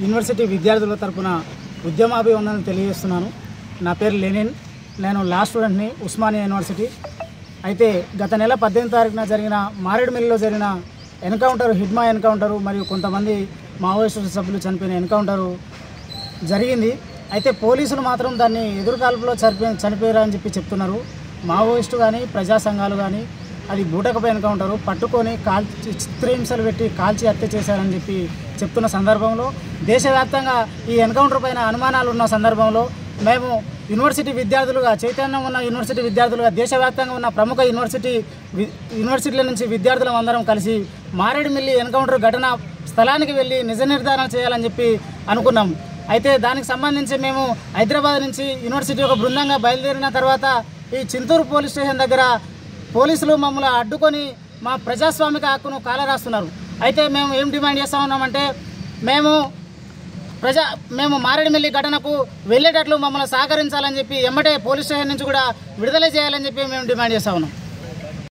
University విద్యార్థుల తరపున ఉద్యమాభివందనలు తెలియజేస్తున్నాను. నా పేరు లెనిన్. నేను లా స్టూడెంట్ని ఉస్మానియా యూనివర్సిటీ. అయితే గత నెల 18వ తారీఖున జరిగిన మారేడుమిల్లిలో జరిగిన ఎన్కౌంటర్, హిడ్మా ఎన్కౌంటరు మరియు కొంతమంది మావోయిస్టు సభ్యులు చనిపోయిన ఎన్కౌంటరు జరిగింది. అయితే పోలీసులు మాత్రం దాన్ని ఎదురుకాల్పులో చనిపోయారని చెప్తున్నారు. మావోయిస్టు కానీ ప్రజా సంఘాలు కానీ అది బూటకపై ఎన్కౌంటరు, పట్టుకొని చిత్రహింసలు పెట్టి కాల్చి హత్య చేశారని చెప్తున్న సందర్భంలో దేశవ్యాప్తంగా ఈ ఎన్కౌంటర్ పైన అనుమానాలు ఉన్న సందర్భంలో మేము యూనివర్సిటీ విద్యార్థులుగా, చైతన్యం ఉన్న యూనివర్సిటీ విద్యార్థులుగా, దేశవ్యాప్తంగా ఉన్న ప్రముఖ యూనివర్సిటీల నుంచి విద్యార్థులం అందరం కలిసి మారేడుమిల్లి ఎన్కౌంటర్ ఘటన స్థలానికి వెళ్ళి నిజ నిర్ధారణ చేయాలని అనుకున్నాం. అయితే దానికి సంబంధించి మేము హైదరాబాద్ నుంచి యూనివర్సిటీ ఒక బృందంగా బయలుదేరిన తర్వాత ఈ చింతూరు పోలీస్ స్టేషన్ దగ్గర పోలీసులు మమ్మల్ని అడ్డుకొని మా ప్రజాస్వామిక హక్కును కాలరాస్తున్నారు. అయితే మేము ఏం డిమాండ్ చేస్తూ ఉన్నామంటే మేము మారేడుమిల్లి ఘటనకు వెళ్ళేటట్లు మమ్మల్ని సహకరించాలని ఎమ్మటే పోలీస్ స్టేషన్ నుంచి కూడా విడుదల చేయాలని మేము డిమాండ్ చేస్తూ ఉన్నాం.